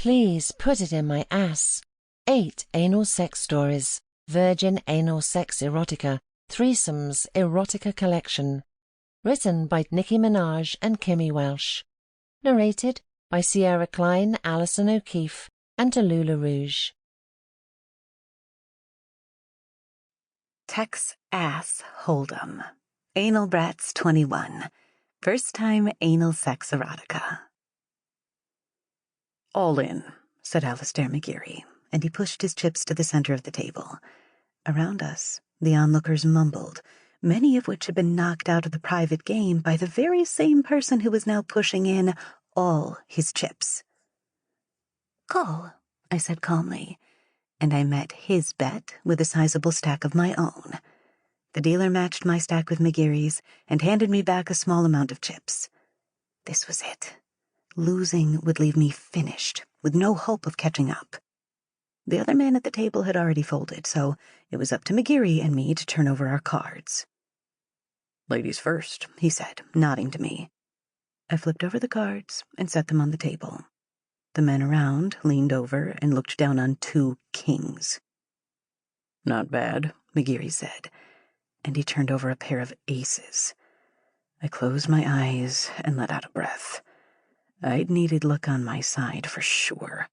Please put it in my ass. 8 anal sex stories. Virgin Anal Sex Erotica Threesomes Erotica Collection. Written by Nicki Minaj and Kimmy Welsh. Narrated by Sierra Kline, Allison O'Keefe, and Talula Rouge. Tex-Ass Hold'em. Anal Brats 21. First time anal sex erotica. All in, said Alistair McGeary, and he pushed his chips to the center of the table. Around us, the onlookers mumbled, many of which had been knocked out of the private game by the very same person who was now pushing in all his chips. Call, I said calmly, and I met his bet with a sizable stack of my own. The dealer matched my stack with McGeary's and handed me back a small amount of chips. This was it. Losing would leave me finished, with no hope of catching up. The other man at the table had already folded, so it was up to McGeary and me to turn over our cards. Ladies first, he said, nodding to me. I flipped over the cards and set them on the table. The men around leaned over and looked down on 2 kings. Not bad, McGeary said, and he turned over a pair of aces. I closed my eyes and let out a breath. I'd needed luck on my side for sure.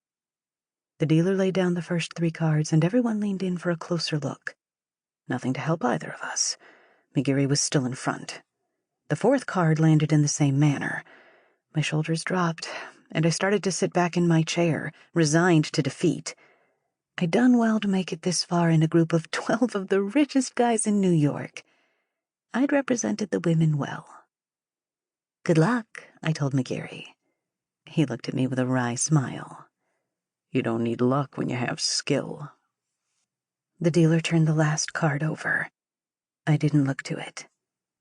The dealer laid down the first 3 cards, and everyone leaned in for a closer look. Nothing to help either of us. McGeary was still in front. The 4th card landed in the same manner. My shoulders dropped, and I started to sit back in my chair, resigned to defeat. I'd done well to make it this far in a group of 12 of the richest guys in New York. I'd represented the women well. Good luck, I told McGeary. He looked at me with a wry smile. You don't need luck when you have skill. The dealer turned the last card over. I didn't look to it.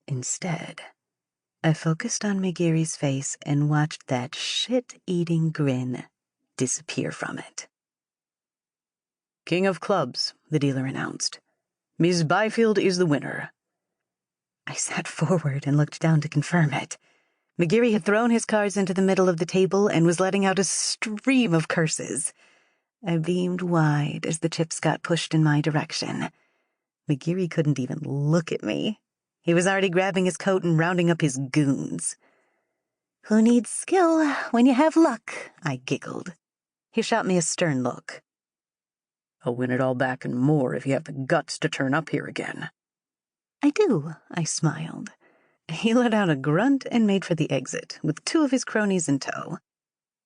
Instead, I focused on McGeary's face and watched that shit-eating grin disappear from it. King of clubs, the dealer announced. Ms. Byfield is the winner. I sat forward and looked down to confirm it. McGeary had thrown his cards into the middle of the table and was letting out a stream of curses. I beamed wide as the chips got pushed in my direction. McGeary couldn't even look at me. He was already grabbing his coat and rounding up his goons. Who needs skill when you have luck? I giggled. He shot me a stern look. I'll win it all back and more if you have the guts to turn up here again. I do, I smiled. He let out a grunt and made for the exit, with 2 of his cronies in tow.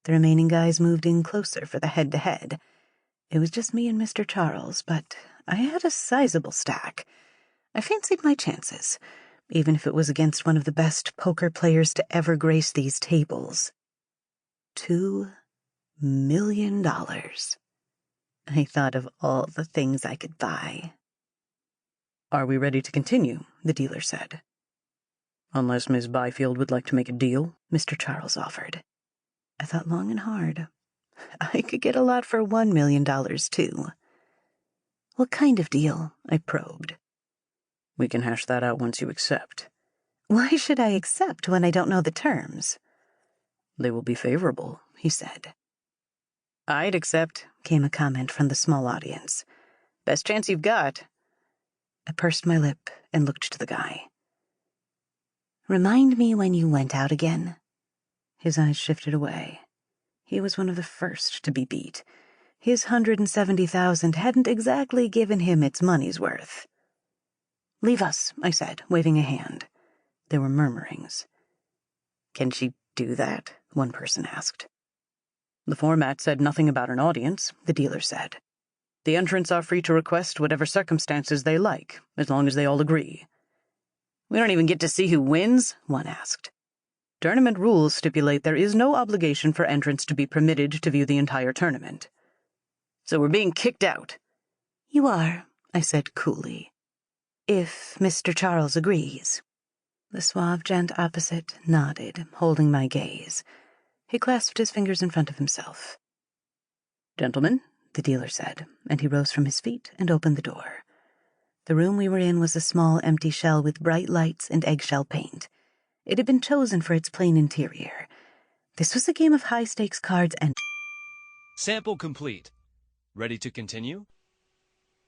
The remaining guys moved in closer for the head-to-head. It was just me and Mr. Charles, but I had a sizable stack. I fancied my chances, even if it was against one of the best poker players to ever grace these tables. $2 million. I thought of all the things I could buy. Are we ready to continue? The dealer said. Unless Miss Byfield would like to make a deal, Mr. Charles offered. I thought long and hard. I could get a lot for $1 million, too. What kind of deal? I probed. We can hash that out once you accept. Why should I accept when I don't know the terms? They will be favorable, he said. I'd accept, came a comment from the small audience. Best chance you've got. I pursed my lip and looked to the guy. Remind me when you went out again. His eyes shifted away. He was one of the first to be beat. His $170,000 hadn't exactly given him its money's worth. Leave us, I said, waving a hand. There were murmurings. Can she do that? One person asked. The format said nothing about an audience, the dealer said. The entrants are free to request whatever circumstances they like, as long as they all agree. We don't even get to see who wins, one asked. Tournament rules stipulate there is no obligation for entrants to be permitted to view the entire tournament. So we're being kicked out. You are, I said coolly. If Mr. Charles agrees. The suave gent opposite nodded, holding my gaze. He clasped his fingers in front of himself. Gentlemen, the dealer said, and he rose from his feet and opened the door. The room we were in was a small empty shell with bright lights and eggshell paint. It had been chosen for its plain interior. This was a game of high-stakes cards and... Sample complete. Ready to continue?